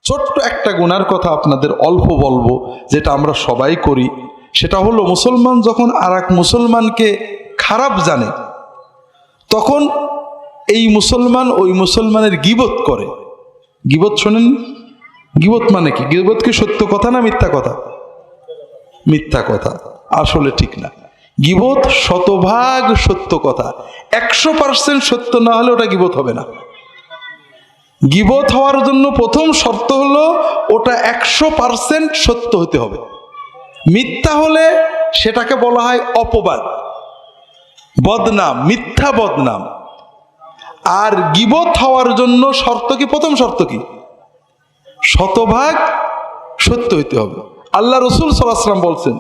ছোট্ট একটা গুনার কথা আপনাদের অল্প বলবো, যেটা আমরা সবাই করি। সেটা হলো, মুসলমান যখন আর এক মুসলমানকে খারাপ জানে, তখন এই মুসলমান ওই মুসলমানের গীবত করে। গীবত শোনেন? গীবত মানে কি? গীবত কি সত্য কথা না মিথ্যা কথা? মিথ্যা কথা, আসলে ঠিক না। গীবত শতভাগ সত্য কথা। 100% সত্য না হলে ওটা গীবত হবে না। গীবত হওয়ার জন্য প্রথম শর্ত হলো ওটা 100% সত্য হতে হবে। মিথ্যা হলে সেটাকে বলা হয় অপবাদ, বদনাম, মিথ্যা বদনাম। আর গীবত হওয়ার জন্য শর্ত কি? প্রথম শর্ত কি? শতভাগ সত্য হইতে হবে। আল্লাহ রাসূল সাল্লাল্লাহু আলাইহি ওয়াসাল্লাম বলছেন,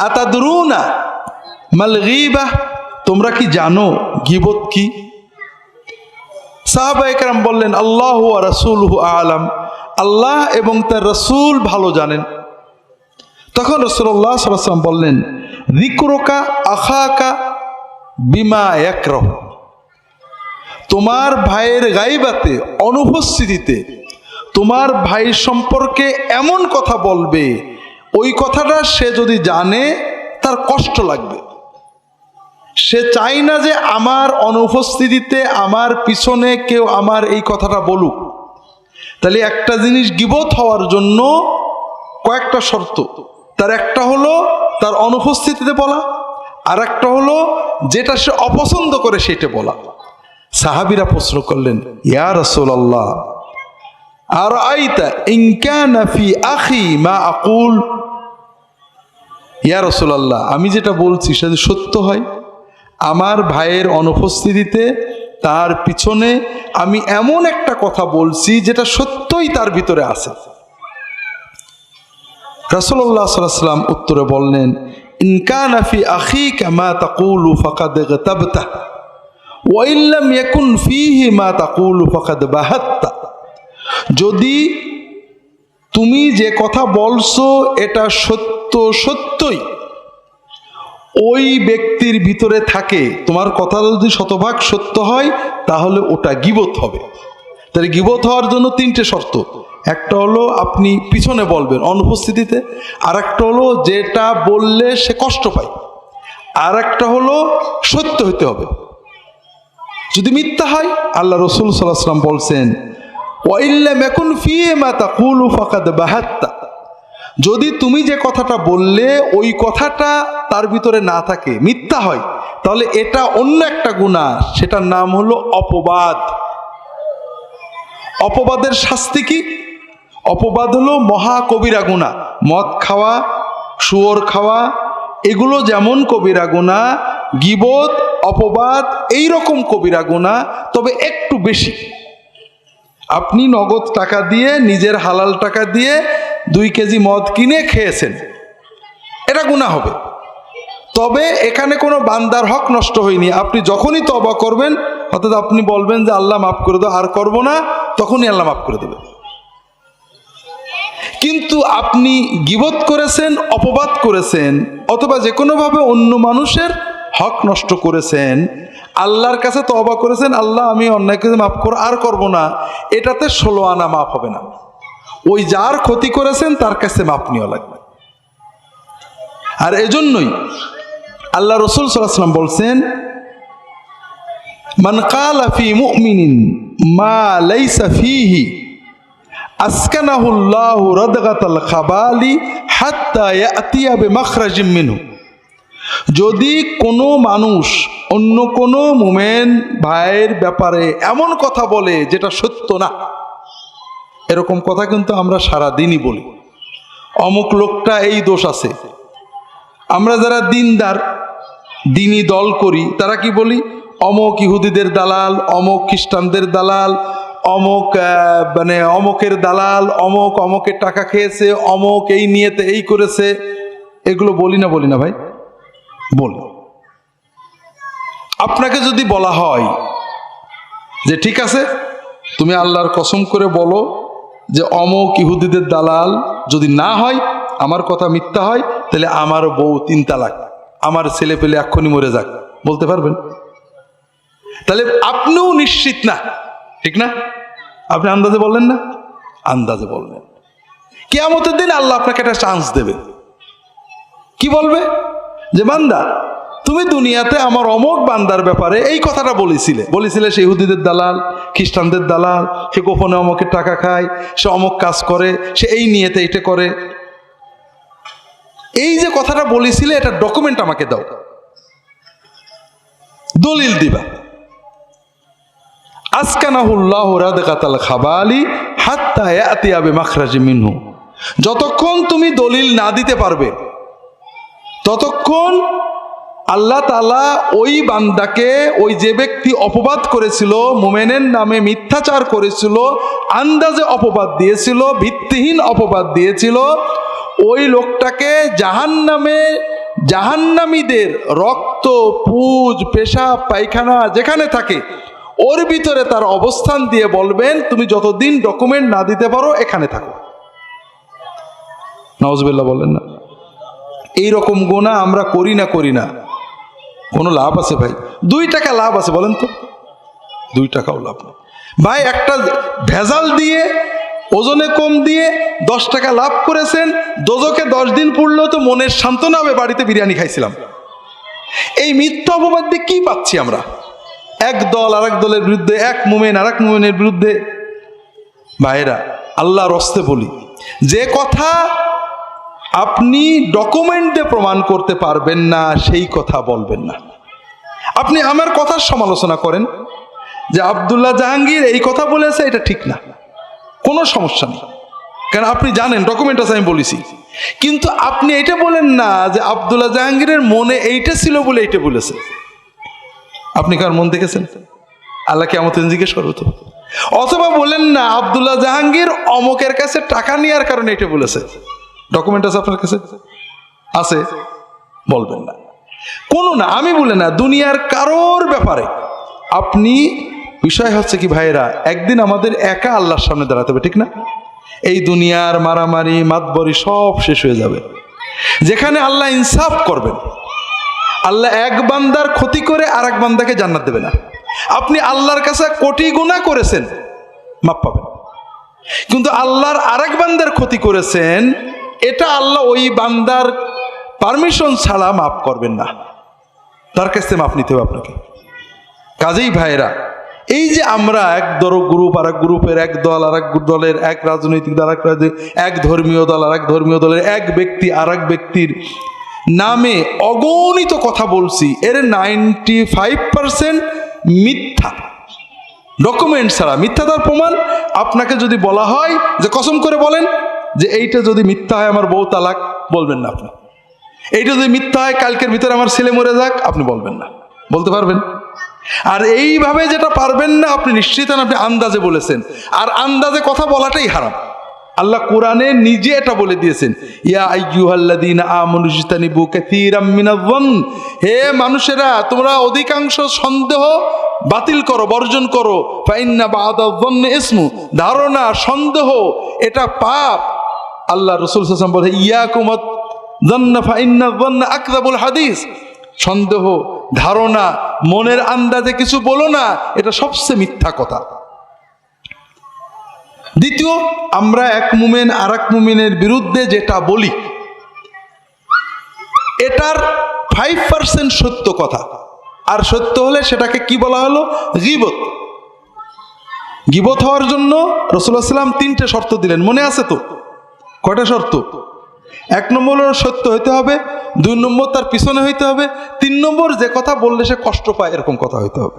আতাদরুনা মাল গীবাহ, তোমরা কি জানো গীবত কি? সাহাবায়ে কেরাম বললেন, আল্লাহু ওয়া রাসূলুহু আ'লাম, আল্লাহ এবং তার রাসূল ভালো জানেন। তখন রাসূলুল্লাহ সাল্লাল্লাহু আলাইহি ওয়াসাল্লাম বললেন, যিকরুকা আখাকা বিমা ইয়াকরাহ, তোমার ভাইয়ের গায়বাতে, অনুপস্থিতিতে তোমার ভাই সম্পর্কে এমন কথা বলবে, ওই কথাটা সে যদি জানে তার কষ্ট লাগবে। সে চায় না যে আমার অনুপস্থিতিতে আমার পিছনে কেউ আমার এই কথাটা বলুক। তাহলে একটা জিনিস গীবত হওয়ার জন্য কয়েকটা শর্ত। তার একটা হলো তার অনুপস্থিতিতে বলা, আর একটা হলো যেটা সে অপছন্দ করে সেটা বলা। সাহাবীরা প্রশ্ন করলেন, ইয়া রাসূলুল্লাহ আরাইতা ইন কানা ফি আখি মা আকুল, ইয়া রাসূলুল্লাহ, আমি যেটা বলছি সেটা সত্য হয়, আমার ভাইয়ের অনুপস্থিতিতে তার পিছনে আমি এমন একটা কথা বলছি যেটা সত্যই তার ভিতরে আছে। রাসূলুল্লাহ সাল্লাল্লাহু আলাইহি ওয়াসাল্লাম উত্তরে বললেন, ইন কানা ফি আখিকা মা তাকুলু ফাকাদ ইগতাবতা ওয়া ইন লাম ইয়াকুন ফীহি মা তাকুলু ফাকাদ বাহাত্তা, যদি তুমি যে কথা বলছো এটা সত্য সত্যই ওই ব্যক্তির ভিতরে থাকে, তোমার কথা যদি শতভাগ সত্য হয় তাহলে ওটা গীবত হবে। তাহলে গীবত হওয়ার জন্য তিনটে শর্ত। একটা হলো আপনি পিছনে বলবেন অনুপস্থিতিতে, আর একটা হলো যেটা বললে সে কষ্ট পায়, আর একটা হলো সত্য হতে হবে। যদি মিথ্যা হয়, আল্লাহ রাসূল সাল্লাল্লাহু আলাইহি ওয়াসাল্লাম বলছেন, ওয়া ইল্লাম ইয়াকুন ফীহি মা তাকুলু ফাকাদ বাহাত্তা, যদি তুমি যে কথাটা বললে ওই কথাটা তার ভিতরে না থাকে, মিথ্যা হয়, তাহলে এটা অন্য একটা গুনাহ, সেটার নাম হলো অপবাদ। অপবাদের শাস্তি কি? অপবাদ হলো মহা কবিরা গুনাহ। মদ খাওয়া, শুয়োর খাওয়া, এগুলো যেমন কবিরা গুনাহ, গীবত, অপবাদ এই রকম কবিরা গুনাহ, তবে একটু বেশি। আপনি নগদ টাকা দিয়ে, নিজের হালাল টাকা দিয়ে 2 কেজি মদ কিনে খেয়েছেন, এটা গুনাহ হবে। তবে এখানে কোনো বান্দার হক নষ্ট হয়নি। আপনি যখনই তওবা করবেন, অর্থাৎ আপনি বলবেন যে আল্লাহ মাফ করে দাও, আর করব না, তখনই আল্লাহ মাফ করে দেবে। কিন্তু আপনি গীবত করেছেন, অপবাদ করেছেন, অথবা যে কোনোভাবে অন্য মানুষের হক নষ্ট করেছেন, আল্লাহর কাছে তওবা করেছেন, আল্লাহ আমি অন্যায় করে মাফ করো, আর করব না, এটাতে 16 আনা মাফ হবে না। ওই যার ক্ষতি করেছেন তার কাছে মাপ নেওয়া লাগবে। আর এজন্যই আল্লাহ রাসূল সাল্লাল্লাহু আলাইহি ওয়াসাল্লাম বলছেন, মান ক্বালা ফি মুমিনিন মা লাইসা ফীহি আসকানাহুল্লাহু রাদগাতাল খাবালি হাত্তা ইয়াতিয়া বিমাখরাজিম মিনহু, যদি কোনো মানুষ অন্য কোনো মুমিন ভাইয়ের ব্যাপারে এমন কথা বলে যেটা সত্য না, এরকম কথা কিন্তু আমরা সারা দিনই বলি, অমুক লোকটা এই দোষ আছে। আমরা যারা দিনদার, দিনী দল করি, তারা কি বলি? অমুক ইহুদিদের দালাল, অমুক খ্রিস্টানদের দালাল, অমুক অমুকের দালাল, অমুক অমুকের টাকা খেয়েছে, অমুক এই নিয়েতে এই করেছে। এগুলো বলি না ভাই? বলি। আপনাকে যদি বলা হয় যে ঠিক আছে, তুমি আল্লাহর কসম করে বলো যে অমুক ইহুদিদের দালাল যদি না হয়, আমার কথা মিথ্যা হয়, তাহলে আমার বউ 3 তালাক, আমার ছেলে পেলে এক্ষুনি মরে যাক, বলতে পারবেন? তাহলে আপনিও নিশ্চিত না, ঠিক না? আপনি আন্দাজে বললেন না, আন্দাজে বললেন। কিয়ামতের দিন আল্লাহ আপনাকে একটা চান্স দেবে। কি বলবে? যে বান্দা, তুমি দুনিয়াতে আমার অমুক বান্দার ব্যাপারে এই কথাটা বলেছিলে সে ইহুদিদের দালাল, খ্রিস্টানদের দালাল, সে গোপনে অমুকের টাকা খায়, সে অমুক কাজ করে, সে এই নিয়েতে এটা করে। এই যে কথাটা বলেছিলে এটা ডকুমেন্ট আমাকে দাও, দলিল দিবা। আসকানাহুল্লাহু রাদকাতাল খাবালি হাত্তা ইয়াতিয়া বিমাখরাজি মিনহু। যতক্ষণ তুমি দলিল না দিতে পারবে ততক্ষণ আল্লাহ তাআলা ওই বান্দাকে, ওই যে ব্যক্তি অপবাদ করেছিল, মুমিনের নামে মিথ্যাচার করেছিল, আন্দাজে অপবাদ দিয়েছিল, ভিত্তিহীন অপবাদ দিয়েছিল, ওই লোকটাকে জাহান্নামীদের রক্ত, পুজ, পেশাব, পায়খানা যেখানে থাকে ওর ভিতরে তার অবস্থান দিয়ে বলবেন, তুমি যতদিন ডকুমেন্ট না দিতে পারো এখানে থাকো। নাউজুবিল্লাহ বলেন না। এইরকম গুনাহ আমরা করি না, কোনো লাভ আছে ভাই? 2 টাকা লাভ আছে বলেন তো? 2 টাকাও লাভ নেই ভাই। একটা ভেজাল দিয়ে, ওজনে কম দিয়ে 10 টাকা লাভ করেছেন, দোজখে 10 দিন পড়লেও তো মনের সান্ত্বনা হবে, বাড়িতে বিরিয়ানি খাইছিলাম। এই মিথ্যা অপবাদ দিয়ে কি পাচ্ছি আমরা? এক দল আরেক দলের বিরুদ্ধে, এক মুমিন আরেক মুমিনের বিরুদ্ধে। ভাইরা, আল্লাহর হস্তে বলি, যে কথা আপনি ডকুমেন্ট দিয়ে প্রমাণ করতে পারবেন না সেই কথা বলবেন না। আপনি আমার কথার সমালোচনা করেন যে আব্দুল্লাহ জাহাঙ্গীর এই কথা বলেছে, এটা ঠিক না, কোনো সমস্যা নেই, কারণ আপনি জানেন ডকুমেন্ট আছে আমি বলেছি। কিন্তু আপনি এটা বলেন না যে আব্দুল্লাহ জাহাঙ্গীরের মনে এইটা ছিল বলে এইটা বলেছে। আপনি কার মন দেখেছেন? আল্লাহ কিয়ামত দিন জিজ্ঞেস করবে তো। অথবা বলেন না আব্দুল্লাহ জাহাঙ্গীর অমুকের কাছে টাকা নেওয়ার কারণে এটা বলেছে। ডকুমেন্ট আছে আপনার কাছে? আছে? বলবেন না, কোনো না। আমি বলে না, দুনিয়ার কারোর ব্যাপারে আপনি, বিষয় হচ্ছে কি ভাইরা, একদিন আমাদের একা আল্লাহর সামনে দাঁড়াতে হবে, ঠিক না? এই দুনিয়ার মারামারি মাতবরি সব শেষ হয়ে যাবে, যেখানে আল্লাহ ইনসাফ করবেন। আল্লাহ এক বান্দার ক্ষতি করে আর এক বান্দাকে জান্নাত দেবে না। আপনি আল্লাহর কাছে কোটি গুনাহ করেছেন, মাপ পাবেন, কিন্তু আল্লাহর আরেক বান্দার ক্ষতি করেছেন, এটা আল্লাহ ওই বান্দার পারমিশন ছাড়া মাফ করবেন না, তার কাছ থেকে মাপ নিতে হবে আপনাকে। কাজেই ভাইরা, এই যে আমরা এক গ্রুপ আর এক গ্রুপের, এক দল আর এক দলের, এক রাজনৈতিক দল আর এক ধর্মীয় দল আর এক ধর্মীয় দলের, এক ব্যক্তি আর এক ব্যক্তির নামে অগণিত কথা বলছি, এর 95% মিথ্যা, ডকুমেন্ট ছাড়া। মিথ্যাটার প্রমাণ আপনাকে যদি বলা হয় যে কসম করে বলেন যে এইটা যদি মিথ্যা হয় আমার বউ তালাক, বলবেন না আপনি। এইটা যদি মিথ্যা হয় কালকের ভিতরে আমার ছেলে মরে যাক, আপনি বলবেন না। বলতে পারবেন? আর এইভাবে যেটা পারবেন না, আপনি নিশ্চিত আপনি আন্দাজে বলেছেন, আর আন্দাজে কথা বলাটাই হারাম। আল্লাহ কোরআনে নিজে এটা বলে দিয়েছেন, ইয়া আইয়ুহাল্লাযীনা আমানু ইজতানিবু কাসীরাম মিনায-যন্ন, হে মানুষেরা তোমরা অধিকাংশ সন্দেহ বাতিল করো, বর্জন করো। ফাইন্না বা'দায-যন্নি ইসমু, ধারণা, সন্দেহ এটা পাপ। আল্লাহ রাসূল সাল্লাল্লাহু আলাইহি ওয়াসাল্লাম বলে, ইয়াকুমুয যন্না ফাইন্নায-যন্না আকযাবুল হাদিস, সন্দেহ, ধারণা, মনের আন্দাজে কিছু বলো না, এটা সবচেয়ে মিথ্যা কথা। দ্বিতীয়, আমরা এক মুমিন আর এক মুমিনের বিরুদ্ধে যেটা বলি এটার 5% সত্য কথা, আর সত্য হলে সেটাকে কি বলা হলো? গীবত। গীবত হওয়ার জন্য রাসূলুল্লাহ সাল্লাল্লাহু আলাইহি ওয়াসাল্লাম 3টে শর্ত দিলেন, মনে আছে তো? কয়টা শর্ত? 1 নম্বর সত্য হইতে হবে, 2 নম্বর তার পিছনে হইতে হবে, 3 নম্বর যে কথা বললে সে কষ্ট পায় এরকম কথা হইতে হবে।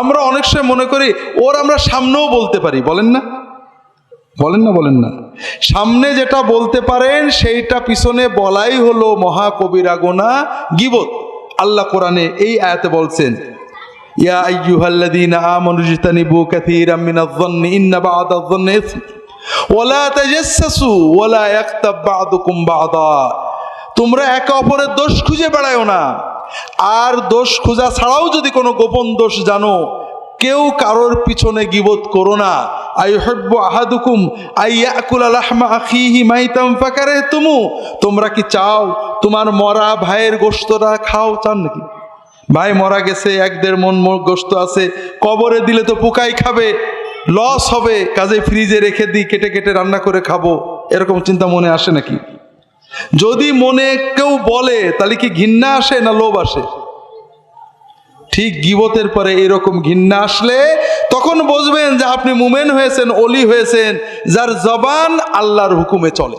আমরা অনেক সময় মনে করি ওর আমরা সামনেও বলতে পারি, বলেন না? বলেন না? সামনে যেটা বলতে পারেন সেইটা পিছনে বলাই হলো মহাকবিরা গুনাহ, গীবত। আল্লাহ কোরআনে এই আয়াতে বলছেন, ইয়া আইয়ুহাল্লাযীনা আমানু ইজতানিবু কাসীরাম মিনায-যন্নি ইন্না বা'দায-যন্নি ইসম ওয়ালা তাজাসসু ওয়ালা ইয়াগতাব বা'দুকুম বা'দা। তোমরা একে অপরের দোষ খুঁজে বেড়ায়ো না, আর দোষ খোঁজা ছাড়াও যদি কোনো গোপন দোষ জানো, কেউ কারোর পিছনে গীবত করো না। আইয়ুহিব্বু আহাদুকুম আইয়াকুলা লাহমা আখিহি মাইতাম ফাকারিহতুমু, তোমরা কি চাও তোমার মরা ভাইয়ের গোশতটা খাও? চান নাকি? ভাই মরা গেছে, 1-1.5 মণ গোশত আছে, কবরে দিলে তো পোকাই খাবে, লস হবে, কাজে ফ্রিজে রেখে দিই, কেটে কেটে রান্না করে খাবো, এরকম চিন্তা মনে আসে নাকি? যদি মনে কেউ বলে তাহলে কি ঘৃণা আসে না লোভ আসে? ঠিক গীবতের পরে এরকম ঘৃণা আসলে তখন বুঝবেন যে আপনি মুমিন হয়েছেন, ওলি হয়েছেন, যার জবান আল্লাহর হুকুমে চলে।